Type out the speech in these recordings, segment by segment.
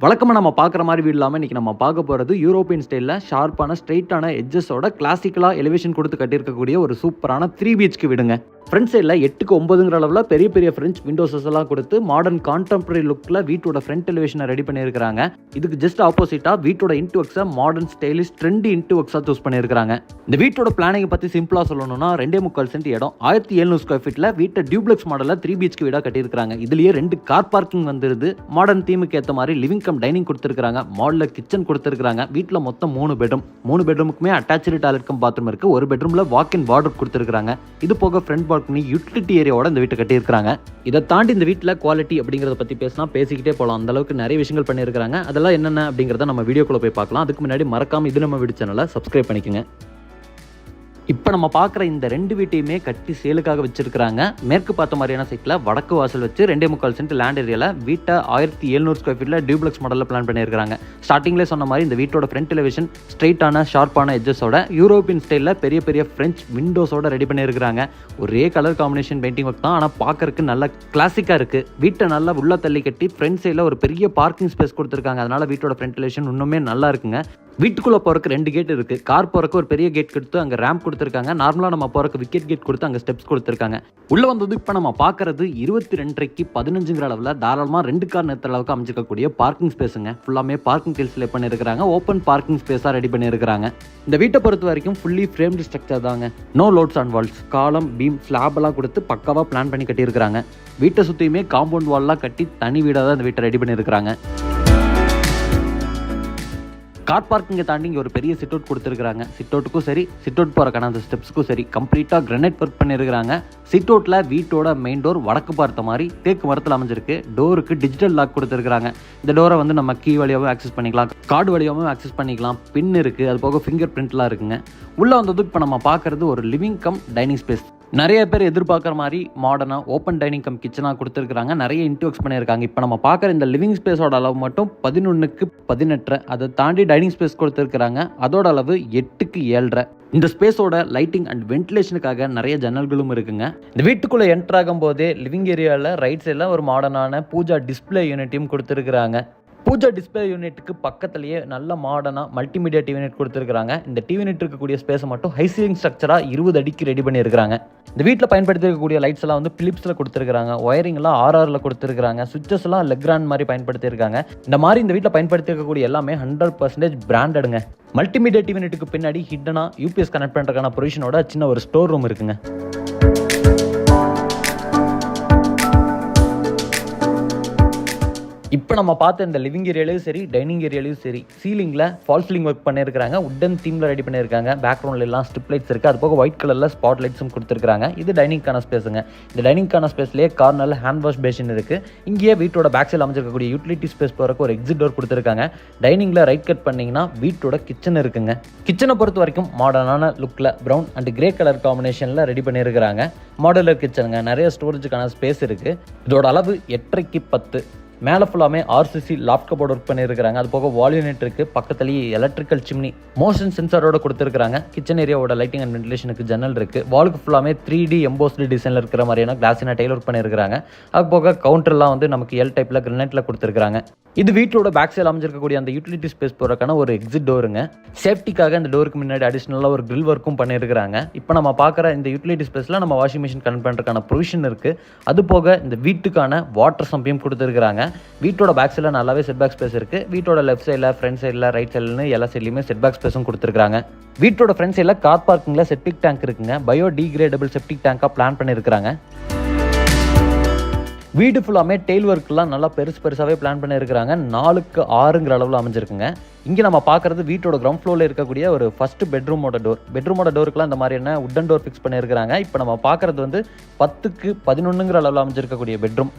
வழக்கமாக நம்ம பார்க்குற மாதிரி வீடு இல்லாமல் இன்றைக்கி நம்ம பார்க்க போகிறது யூரோப்பியன் ஸ்டைலில் ஷார்ப்பான ஸ்ட்ரெயிட்டான எட்ஜஸோட கிளாசிக்கலாக எலிவேஷன் கொடுத்து கட்டியிருக்கக்கூடிய ஒரு சூப்பரான 3 BHK வீடுங்க. ஃப்ரண்ட் சைடில் 8க்கு 9ங்கிற அளவில் பெரிய பெரிய ஃப்ரெஞ்ச் விண்டோஸஸ் எல்லாம் கொடுத்து மாடர்ன் கான்டெம்பரரி லுக்கில் வீட்டோட ஃப்ரண்ட் எலிவேஷனை ரெடி பண்ணியிருக்காங்க. இதுக்கு ஜஸ்ட் ஆப்போசிட்டாக வீட்டோட இன்டூஎக்ஸை மாடர்ன் ஸ்டைலிஷ் ட்ரெண்டி இன்டூஎக்ஸாக சூஸ் பண்ணியிருக்காங்க. இந்த வீட்டோட பிளானிங்கை பற்றி சிம்பிளாக சொல்லணும்னா 2.25 சென்ட் இடம் 1700 ஸ்கொயர் ஃபீட்டில் வீட்டை டியூப்ளெக்ஸ் மாடலில் 3 BHK வீடாக கட்டியிருக்காங்க. இதுலேயே 2 கார் பார்க்கிங் வந்துருது. மாடர்ன் தீமுக்கு ஏற்ற மாதிரி லிவிங் கம் டைனிங் கொடுத்துருக்காங்க. மாடலர் கிச்சன் கொடுத்துருக்காங்க. வீட்டில் மொத்தம் 3 பெட்ரூம். 3 பெட்ரூமுக்குமே அட்டாச்சு டாய்லெட் கம் பாத்ரூம் இருக்கு. ஒரு பெட்ரூம்ல வாக் இன் வார்ட்ரோப் கொடுத்துருக்காங்க. இது போக ஃப்ரண்ட் பால்கனி யூட்டிலிட்டி ஏரியாவோட இந்த வீட்டை கட்டியிருக்காங்க. இதை தாண்டி இந்த வீட்டில் குவாலிட்டி அப்படிங்கிறத பற்றி பேசிக்கிட்டே போகலாம். அந்த அளவுக்கு நிறைய விஷயங்கள் பண்ணியிருக்காங்க. அதெல்லாம் என்னென்ன அப்படிங்கிறத நம்ம வீடியோக்குள்ள போய் பார்க்கலாம். அதுக்கு முன்னாடி மறக்காம இது நம்ம வீடியோ சேனலை சப்ஸ்கிரைப் பண்ணிக்கோங்க. இப்போ நம்ம பார்க்குற இந்த 2 வீட்டையுமே கட்டி சேலுக்காக வச்சிருக்காங்க. மேற்கு பார்த்த மாதிரியான சைட்டில் வடக்கு வாசல் வச்சு 2.25 சென்ட் லேண்ட் ஏரியாவில் வீட்டை 1700 ஸ்கொயர் ஃபீட்டில் டியூப்ளெக்ஸ் மாடலில் பிளான் பண்ணியிருக்காங்க. ஸ்டார்டிங்லேயே சொன்ன மாதிரி இந்த வீட்டோட ஃப்ரண்ட் எலிவேஷன் ஸ்ட்ரெயிட்டான ஷார்ப்பான எட்ஜஸோட யூரோப்பியன் ஸ்டைலில் பெரிய பெரிய ஃப்ரெஞ்ச் விண்டோஸோட ரெடி பண்ணியிருக்காங்க. ஒரே கலர் காம்பினேஷன் பெயிண்டிங் ஒர்க் தான், ஆனால் பார்க்கறதுக்கு நல்ல கிளாசிக்காக இருக்குது. வீட்டை நல்லா உள்ள தள்ளி கட்டி ஃப்ரண்ட் சைடில் ஒரு பெரிய பார்க்கிங் ஸ்பேஸ் கொடுத்துருக்காங்க. அதனால வீட்டோட ஃப்ரண்ட் எலிவேஷன் இன்னுமே நல்லா இருக்குங்க. வீட்டுக்குள்ளே போகிறக்கு 2 கேட் இருக்குது. கார் போகிறக்கு ஒரு பெரிய கேட் கொடுத்து அங்கே ரேம்ப் கொடுத்துருக்காங்க. நார்மலாக நம்ம போகிறக்கு விக்கெட் கேட் கொடுத்து அங்கே ஸ்டெப்ஸ் கொடுத்துருக்காங்க. உள்ளே வந்தது இப்போ நம்ம பார்க்குறது 22.5க்கு 15ங்கிற அளவில் தாராளமாக 2 கார் நிறுத்துற அளவுக்கு அமைச்சிருக்கக்கூடிய பார்க்கிங் ஸ்பேஸுங்க. ஃபுல்லாமே பார்க்கிங் டீல்ஸ்ல பண்ணியிருக்காங்க. ஓப்பன் பார்க்கிங் ஸ்பேஸாக ரெடி பண்ணியிருக்காங்க. இந்த வீட்டை பொறுத்த வரைக்கும் ஃபுல்லி ஃப்ரேம்டு ஸ்ட்ரக்சர் தாங்க. நோ லோட்ஸ் அண்ட் வால்ஸ், காலம் பீம் ஸ்லாப் எல்லாம் கொடுத்து பக்காவாக பிளான் பண்ணி கட்டியிருக்காங்க. வீட்டை சுற்றியுமே காம்பவுண்ட் வால்லாம் கட்டி தனி வீடாக தான் இந்த வீட்டை ரெடி பண்ணியிருக்காங்க. கார் பார்க்கிங்கை தாண்டி இங்கே ஒரு பெரிய சிட் அவுட் கொடுத்துருக்காங்க. சிட் அவுட்டுக்கும் சரி, சிட் அவுட் போகிறக்கான அந்த ஸ்டெப்ஸுக்கும் சரி கம்ப்ளீட்டாக கிரானைட் ஒர்க் பண்ணியிருக்காங்க. சிட் அவுட்டில் வீட்டோட மெயின் டோர் வடக்கு பார்த்த மாதிரி தேக்கு மரத்தில் அமைஞ்சிருக்கு. டோருக்கு டிஜிட்டல் லாக் கொடுத்துருக்காங்க. இந்த டோரை வந்து நம்ம கீ வழியாகவும் ஆக்சஸ் பண்ணிக்கலாம், கார்டு வழியாகவும் ஆக்சஸ் பண்ணிக்கலாம். பின் இருக்குது, அது போக ஃபிங்கர் பிரிண்ட்லாம் இருக்குங்க. உள்ளே வந்தது இப்போ நம்ம பார்க்குறது ஒரு லிவிங் கம் டைனிங் ஸ்பேஸ். நிறைய பேர் எதிர்பார்க்குற மாதிரி மாடர்னாக ஓப்பன் டைனிங் கம் கிச்சனாக கொடுத்துருக்காங்க. நிறைய இன்டூஎக்ஸ் பண்ணியிருக்காங்க. இப்போ நம்ம பார்க்குற இந்த லிவிங் ஸ்பேஸோட அளவு மட்டும் 11க்கு 18. அதை தாண்டி டைனிங் ஸ்பேஸ் கொடுத்துருக்காங்க. அதோட அளவு 8க்கு 7.5. இந்த ஸ்பேஸோட லைட்டிங் அண்ட் வென்டிலேஷனுக்காக நிறைய ஜன்னல்களும் இருக்குங்க. இந்த வீட்டுக்குள்ளே என்டர் ஆகும் போதே லிவிங் ஏரியாவில் ரைட் சைடில் ஒரு மாடர்னான பூஜா டிஸ்பிளே யூனிட்டையும் கொடுத்துருக்காங்க. பூஜா டிஸ்பிளே யூனிட்டுக்கு பக்கத்துலேயே நல்ல மாடர்னாக மல்டிமீடியா டிவி யூனிட் கொடுத்துருக்காங்க. இந்த டிவி யூனிட் இருக்கக்கூடிய ஸ்பேஸை மட்டும் ஹை சீலிங் ஸ்ட்ரக்சராக 20 அடிக்கு ரெடி பண்ணியிருக்காங்க. இந்த வீட்டில் பயன்படுத்திருக்கக்கூடிய லைட்ஸ் எல்லாம் வந்து பிலிப்ஸில் கொடுத்துருக்காங்க. ஒயரிங்லாம் RRல கொடுத்துருக்காங்க. சுவிச்சஸ் எல்லாம் லெக்ரான் மாதிரி பயன்படுத்தியிருக்காங்க. இந்த மாதிரி இந்த வீட்டில் பயன்படுத்திருக்கக்கூடிய எல்லாமே 100% பிராண்டடுங்க. மல்டிமீடியா டிவி யூனிட்டுக்கு பின்னாடி ஹிட்டனாக UPS கனெக்ட் பண்ணுறதுக்கான ப்ரொவிஷனோட சின்ன ஒரு ஸ்டோர் ரூம் இருக்குங்க. இப்போ நம்ம பார்த்த இந்த லிவிங் ஏரியாலையும் சரி, டைனிங் ஏரியாலையும் சரி சீலிங்கில் ஃபால் சீலிங் ஒர்க் பண்ணியிருக்காங்க. உட்டன் தீமில் ரெடி பண்ணியிருக்காங்க. பேக்ரவுண்டில் எல்லாம் ஸ்ட்ரிப் லைட்ஸ் இருக்குது. அது போக ஒயிட் கலரில் ஸ்பாட் லைட்ஸும் கொடுத்துருக்காங்க. இது டைனிங்கான ஸ்பேஸுங்க. இந்த டைனிங்கான ஸ்பேஸ்லேயே கார்னரில் ஹேண்ட் வாஷ் பேஷன் இருக்குது. இங்கேயே வீட்டோட பேக் சைடில் அமைச்சிருக்கக்கூடிய யூட்டிலிட்டி ஸ்பேஸ் போகிறக்கு ஒரு எக்ஸிட் டோர் கொடுத்துருக்காங்க. டைனிங்கில் ரைட் கட் பண்ணிங்கன்னா வீட்டோட கிச்சன் இருக்குங்க. கிச்சனை பொறுத்த வரைக்கும் மாடர்னான லுக்கில் ப்ரௌன் அண்ட் கிரே கலர் காம்பினேஷனில் ரெடி பண்ணியிருக்காங்க. மாடலர் கிச்சனுங்க. நிறைய ஸ்டோரேஜுக்கான ஸ்பேஸ் இருக்குது. இதோட அளவு 8.5க்கு 10. மேலே ஃபுல்லாமே RCC லாஃப்ட் கபோர்ட் ஒர்க் பண்ணியிருக்காங்க. அது போக வால் யூனிட் இருக்குது. பக்கத்துலேயே எலக்ட்ரிக்கல் சிம்னி மோஷன் சென்சாரோட கொடுத்துருக்காங்க. கிச்சன் ஏரியாவோட லைட்டிங் அண்ட் வென்டிலேஷனுக்கு ஜன்னல் இருக்குது. வாலுக்கு ஃபுல்லாமே 3D எம்போஸ்டு டிசைனில் இருக்கிற மாதிரியான கிளாஸினா டெய்லர் ஒர்க் பண்ணியிருக்காங்க. அது போக கவுண்டர்லாம் வந்து நமக்கு L டைப்பில் கிரானைட்டில் கொடுத்துருக்காங்க. இது வீட்டோட பேக் சைடில் அமைஞ்சிருக்கக்கூடிய அந்த யூட்டிலிட்டி ஸ்பேஸ் போகிறக்கான ஒரு எக்ஸிட் டோருங்க. சேஃப்டிக்காக இந்த டோருக்கு முன்னாடி அடிஷ்னலாக ஒரு கிரில் ஒர்க்கும் பண்ணியிருக்காங்க. இப்போ நம்ம பார்க்குற இந்த யூட்டிலிட்டி ஸ்பேஸில் நம்ம வாஷிங் மிஷின் கனெக்ட் பண்ணுறதுக்கான ப்ரொவிஷன் இருக்குது. அது போக இந்த வீட்டுக்கான வாட்டர் சம்பையும் கொடுத்துருக்காங்க. வீட்டோட பேக் சைடில் நல்லாவே செட் பேக் ஸ்பேஸ் இருக்குது. வீட்டோட லெஃப்ட் சைடில், ஃப்ரண்ட் சைடில், ரைட் சைடில்னு எல்லா சைட்லையுமே செட் பேக் ஸ்பேஸும் கொடுத்துருக்காங்க. வீட்டோட ஃப்ரண்ட் சைடில் கார் பார்க்கிங்கில் செப்டிக் டேங்க் இருக்குங்க. பயோடிகிரேடபிள் செப்டிக் டேங்காக பிளான் பண்ணியிருக்காங்க. வீடு ஃபுல்லாமே டெயில் ஒர்க்லாம் நல்லா பெருசாகவே பிளான் பண்ணியிருக்காங்க. 4க்கு 6ங்கிற அளவில் அமைஞ்சிருக்குங்க. இங்கே நம்ம பார்க்குறது வீட்டோட கிரவுண்ட் ஃப்ளோரில் இருக்கக்கூடிய ஒரு ஃபர்ஸ்ட் பெட்ரூமோட டோர். பெட்ரூமோட டோருக்குலாம் இந்த மாதிரியான உட்டன் டோர் ஃபிக்ஸ் பண்ணியிருக்காங்க. இப்போ நம்ம பார்க்குறது வந்து 10க்கு 11ங்கிற அளவில் அமைஞ்சிருக்கக்கூடிய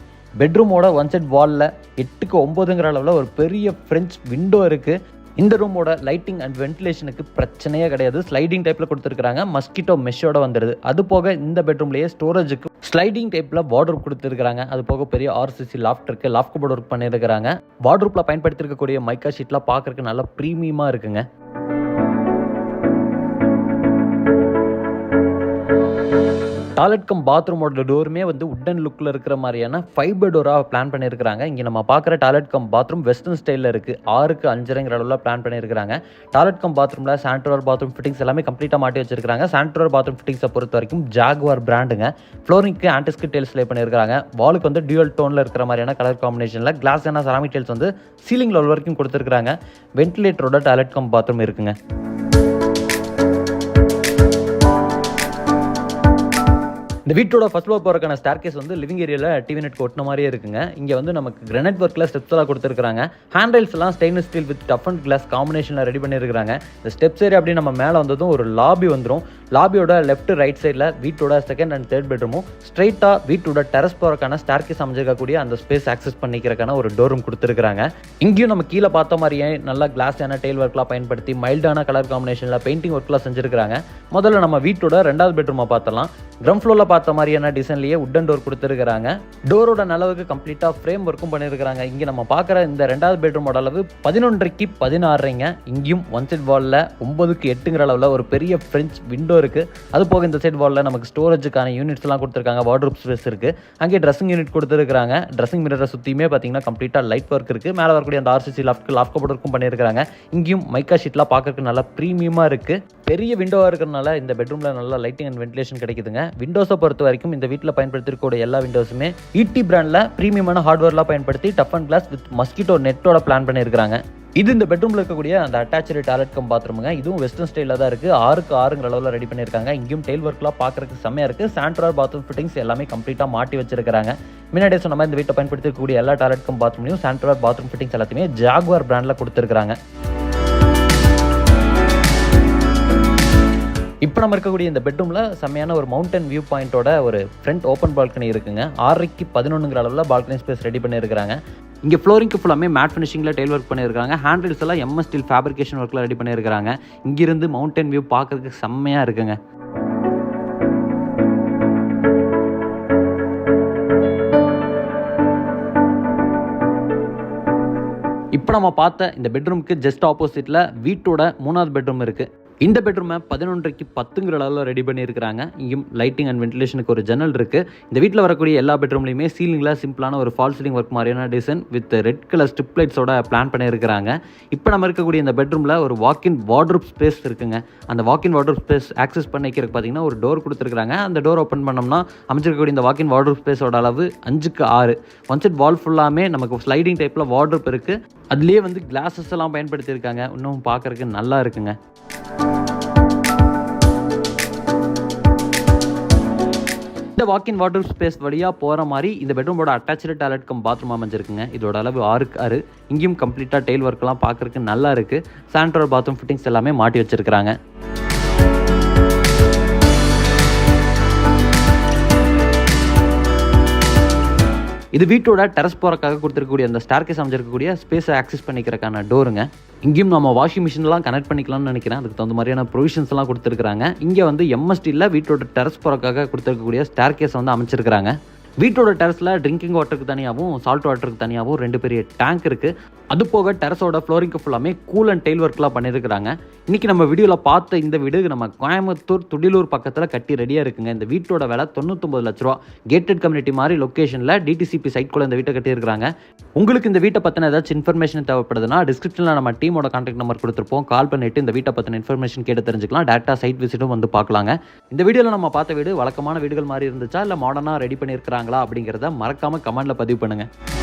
பெட்ரூமோட ஒன் சைட் வாலில் 8க்கு 9ங்கிற அளவில் ஒரு பெரிய ஃப்ரெஞ்ச் விண்டோ இருக்குது. இந்த ரூமோட லைட்டிங் அண்ட் வென்டிலேஷனுக்கு பிரச்சனையே கிடையாது. ஸ்லைடிங் டைப்பில் கொடுத்துருக்காங்க. மஸ்கிட்டோ மெஷ்ஷோட வந்துடுது. அது போக இந்த பெட்ரூம்லேயே ஸ்டோரேஜுக்கு ஸ்லைடிங் டைப்பில் வார்ட்ரோப் கொடுத்துருக்காங்க. அது போக பெரிய RCC லாஃப்ட் இருக்குது. லாஃப்ட் கபோர்ட் ஒர்க் பண்ணியிருக்காங்க. வார்ட்ரோப்பில் பயன்படுத்திருக்கக்கூடிய மைக்கா ஷீட்லாம் பார்க்குறதுக்கு நல்லா ப்ரீமியமாக இருக்குங்க. டாய்லெட் கம் பாத்ரூமோட டோருமே வந்து உட்டன் லுக்கில் இருக்கிற மாதிரியான ஃபைபர் டோராக பிளான் பண்ணியிருக்காங்க. இங்கே நம்ம பார்க்குற டாய்லெட் கம் பாத்ரூம் வெஸ்டர்ன் ஸ்டைலில் இருக்குது. 6க்கு 5.5 அளவில் பிளான் பண்ணியிருக்காங்க. டாய்லெட் கம் பாத்ரூமில் சாண்டோர் பாத்ரூம் ஃபிட்டிங்ஸ் எல்லாமே கம்ப்ளீட்டாக மாட்டி வச்சிருக்காங்க. சாண்டோர் பாத்ரூம் ஃபிட்டிங்ஸை பொறுத்த வரைக்கும் ஜாகுவார் பிராண்டுங்க. ஃப்ளோரிங்க்கு ஆன்டிஸ்கி டேல்ஸ் லே பண்ணியிருக்காங்க. வாலுக்கு வந்து டியூவல் டோனில் இருக்கிற மாதிரியான கலர் காம்பினேஷனில் கிளாஸ் ஏன்னா செராமிக் டேல்ஸ் வந்து சீலிங் லெவல் வரைக்கும் கொடுத்துருக்காங்க. வென்டிலேட்டரோட டாய்லெட் கம் பாத்ரூம் இருக்குங்க. இந்த வீட்டோட ஃபர்ஸ்ட் ஃப்ளோர் போகிறக்கான ஸ்டேர்கேஸ் வந்து லிவிங் ஏரியாவில் டிவி நெட் கொட்டின மாதிரியே இருக்குங்க. இங்கே வந்து நமக்கு கிரானைட் ஒர்க்கில் ஸ்டெப்ஸ் எல்லாம் கொடுத்துருக்காங்க. ஹேண்ட் ரைல்ஸ் எல்லாம் stainless steel with tough and glass காம்பினேஷனில் ரெடி பண்ணியிருக்காங்க. இந்த ஸ்டெப்ஸ் ஏரியா அப்படி நம்ம மேலே வந்ததும் ஒரு லாபி வந்துடும். லாபியோட லெஃப்ட் ரைட் சைடில் வீட்டோட செகண்ட் அண்ட் தேர்ட் பெட்ரூமும் ஸ்ட்ரைட்டாக வீட்டோட டெரஸ் போகிறக்கான ஸ்டேர்கேஸ் அமைஞ்சிருக்கக்கூடிய அந்த ஸ்பேஸ் ஆக்சஸ் பண்ணிக்கிறக்கான ஒரு டோரும் கொடுத்துருக்காங்க. இங்கேயும் நம்ம கீழே பார்த்த மாதிரியே நல்லா கிளாஸான டெயில் ஒர்க்லாம் பயன்படுத்தி மைல்டான கலர் காம்பினேஷனில் பெயிண்டிங் ஒர்க்லாம் செஞ்சிருக்காங்க. முதல்ல நம்ம வீட்டோட 2வது பெட்ரூமை பார்த்தலாம். கிரவுண்ட் ஃப்ளோரில் பார்த்த மாதிரியான டிசைன்லேயே உட்டன் டோர் கொடுத்துருக்காங்க. டோரோட அளவுக்கு கம்ப்ளீட்டாக ஃப்ரேம் ஒர்க்கும் பண்ணியிருக்காங்க. இங்கே நம்ம பார்க்குற இந்த 2வது பெட்ரூமோட அளவு 11.5க்கு 16. இங்கேயும் ஒன் சைட் வாலில் 9க்கு 8ங்கிற அளவில் ஒரு பெரிய ஃப்ரெஞ்ச் விண்டோ இருக்குது. அது போக இந்த சைட் வாலில் நமக்கு ஸ்டோரேஜுக்கான யூனிட்ஸ்லாம் கொடுத்துருக்காங்க. வார்ட்ரோப் ஸ்பேஸ் இருக்குது. அங்கே ட்ரெஸ்ஸிங் யூனிட் கொடுத்துருக்காங்க. ட்ரெஸ்ஸிங் மிரரை சுற்றியுமே பார்த்தீங்கன்னா கம்ப்ளீட்டாக லைட் ஒர்க் இருக்குது. மேலே வரக்கூடிய அந்த RCC லாஃப்ட் கபோர்டும் பண்ணியிருக்காங்க. இங்கேயும் மைக்கா ஷீட்லாம் பார்க்கறதுக்கு நல்லா ப்ரீமியமாக இருக்குது. பெரிய விண்டோவாக இருக்கிறதுனால இந்த பெட்ரூமில் நல்லா லைட்டிங் அண்ட் வென்டிலேஷன் கிடைக்குதுங்க. விண்டோஸை பொறுத்த வரைக்கும் இந்த வீட்டில் பயன்படுத்திருக்கக்கூடிய எல்லா விண்டோஸுமே ET பிராண்டில் ப்ரீமியமான ஹார்ட்வேர்லாம் பயன்படுத்தி tough and glass with mosquito நெட்டோட பிளான் பண்ணியிருக்காங்க. இது இந்த பெட்ரூமில் இருக்கக்கூடிய அந்த அட்டாச்சு டாய்லெட் கம் பாத்ரூமுங்க. இதுவும் வெஸ்டர்ன் ஸ்டைலில் தான் இருக்குது. 6க்கு 6ங்கிற அளவில் ரெடி பண்ணியிருக்காங்க. இங்கேயும் டெயில் ஒர்க்லாம் பார்க்கறதுக்கு செம்மையாக இருக்குது. சாண்டோர் பாத்ரூம் ஃபிட்டிங்ஸ் எல்லாமே கம்ப்ளீட்டாக மாட்டி வச்சிருக்காங்க. முன்னாடியே சொன்ன மாதிரி இந்த வீட்டை பயன்படுத்தக்கூடிய எல்லா டாய்லெட் கம் பாத்ரூம்லையும் சாண்டோர் பாத்ரூம் ஃபிட்டிங்ஸ் எல்லாத்தையுமே ஜாகுவார் பிராண்டில் கொடுத்துருக்காங்க. இப்போ நம்ம இருக்கக்கூடிய இந்த பெட்ரூமில் செம்மையான ஒரு மவுண்டன் வியூ பாயிண்டோட ஒரு ஃப்ரண்ட் ஓப்பன் பால்கனி இருக்குங்க. 6க்கு 11ங்கிற அளவில் பால்கனி ஸ்பேஸ் ரெடி பண்ணியிருக்காங்க. இங்கே ஃப்ளோரிங்க்கு ஃபுல்லாமே மேட் ஃபினிஷிங்கில் டெயில் ஒர்க் பண்ணியிருக்காங்க. ஹேண்ட் ரைல்ஸ் எல்லாம் MS ஸ்டீல் ஃபேப்ரிகேஷன் ஒர்க்கில் ரெடி பண்ணியிருக்காங்க. இங்கிருந்து மவுண்டன் வியூ பார்க்கறதுக்கு செம்மையாக இருக்குங்க. இப்போ நம்ம பார்த்த இந்த பெட்ரூமுக்கு ஜஸ்ட் ஆப்போசிட்டில் வீட்டோட 3வது பெட்ரூம் இருக்குது. இந்த பெட்ரூமை 11.5க்கு 10ங்கிற அளவில் ரெடி பண்ணியிருக்காங்க. இங்கேயும் லைட்டிங் அண்ட் வென்டிலேஷனுக்கு ஒரு ஜன்னல் இருக்குது. இந்த வீட்டில் வரக்கூடிய எல்லா பெட்ரூம்லையுமே சீலிங்கில் சிம்பிளான ஒரு ஃபால் சீலிங் ஒர்க் மாதிரியான design with red colour strip லைட்ஸோட பிளான் பண்ணியிருக்காங்க. இப்போ நம்ம இருக்கக்கூடிய இந்த பெட்ரூமில் ஒரு வாக்கின் வார்ட்ரோப் ஸ்பேஸ் இருக்குங்க. அந்த வாக்கின் வார்ட்ரோப் ஸ்பேஸ் ஆக்சஸ் பண்ணிக்கிறதுக்கு பார்த்தீங்கன்னா ஒரு டோர் கொடுத்துருக்காங்க. அந்த டோர் ஓப்பன் பண்ணோம்னா அமைச்சிருக்கக்கூடிய இந்த வாக்கின் வார்ட்ரோப் ஸ்பேஸோட அளவு 5க்கு 6. ஒன் சைட் வால் ஃபுல்லாமே நமக்கு ஸ்லைடிங் டைப்பில் வார்ட்ரோப் இருக்குது. அதுலேயே வந்து கிளாஸஸ் எல்லாம் பயன்படுத்தியிருக்காங்க. இன்னும் பார்க்கறதுக்கு நல்லா இருக்குங்க. இந்த வாக்கின் வார்ட்ரோப் ஸ்பேஸ் வழியாக போகிற மாதிரி இந்த பெட்ரூமோட அட்டாச்சு டாய்லெட் கம் பாத்ரூம் அமைஞ்சிருக்குங்க. இதோட அளவு 6க்கு 6. இங்கேயும் கம்ப்ளீட்டாக டெயில் ஒர்க்லாம் பார்க்கறதுக்கு நல்லா இருக்குது. சாண்டோர் பாத்ரூம் ஃபிட்டிங்ஸ் எல்லாமே மாட்டி வச்சிருக்காங்க. இது வீட்டோட டெரஸ் போகிறக்காக கொடுத்துருக்கக்கூடிய அந்த ஸ்டார்கேஸ் அமைஞ்சிருக்கக்கூடிய ஸ்பேஸை ஆக்சஸ் பண்ணிக்கிறக்கான டோருங்க. இங்கேயும் நம்ம வாஷிங் மிஷின்லாம் கனெக்ட் பண்ணிக்கலாம்னு நினைக்கிறேன். அதுக்கு தகுந்த மாதிரியான ப்ரொவிஷன்ஸ் எல்லாம் கொடுத்துருக்காங்க. இங்கே வந்து MS ஸ்டீலில் வீட்டோட டெரஸ் போகிறக்காக கொடுத்துருக்கக்கூடிய ஸ்டார்கேஸ் வந்து அமைச்சிருக்காங்க. வீட்டோட டெரஸில் ட்ரிங்கிங் வாட்டருக்கு தனியாகவும் சால்ட் வாட்டருக்கு தனியாகவும் 2 பெரிய டேங்க் இருக்குது. அது போக டெரஸோட ஃப்ளோரிங்க்கு ஃபுல்லாமே கூல் அண்ட் டெயில் ஒர்க்லாம் பண்ணியிருக்காங்க. இன்றைக்கி நம்ம வீடியோவில் பார்த்த இந்த வீடு நம்ம கோயம்புத்தூர் துடிலூர் பக்கத்தில் கட்டி ரெடியாக இருக்குங்க. இந்த வீட்டோட விலை 99 லட்ச ரூபா. கேட்டட் கம்யூனிட்டி மாதிரி லொக்கேஷனில் DTCP சைட்குள்ளே இந்த வீட்டை கட்டியிருக்காங்க. உங்களுக்கு இந்த வீட்டை பற்றின ஏதாச்சும் இன்ஃபர்மேஷன் தேவைப்படுதுன்னா டிஸ்கிரிப்ஷனில் நம்ம டீமோட கான்டாக்ட் நம்பர் கொடுத்துருப்போம். கால் பண்ணிவிட்டு இந்த வீட்டை பற்றின இன்ஃபர்மேஷன் கேட்டு தெரிஞ்சுக்கலாம். டேரெக்டாக சைட் விசிட்டும் வந்து பார்க்கலாங்க. இந்த வீடியோவில் நம்ம பார்த்த வீடு வழக்கமான வீடுகள் மாதிரி இருந்துச்சா இல்லை மாடர்னாக ரெடி பண்ணியிருக்காங்களா அப்படிங்கிறத மறக்காமல் கமெண்ட்டில் பதிவு பண்ணுங்கள்.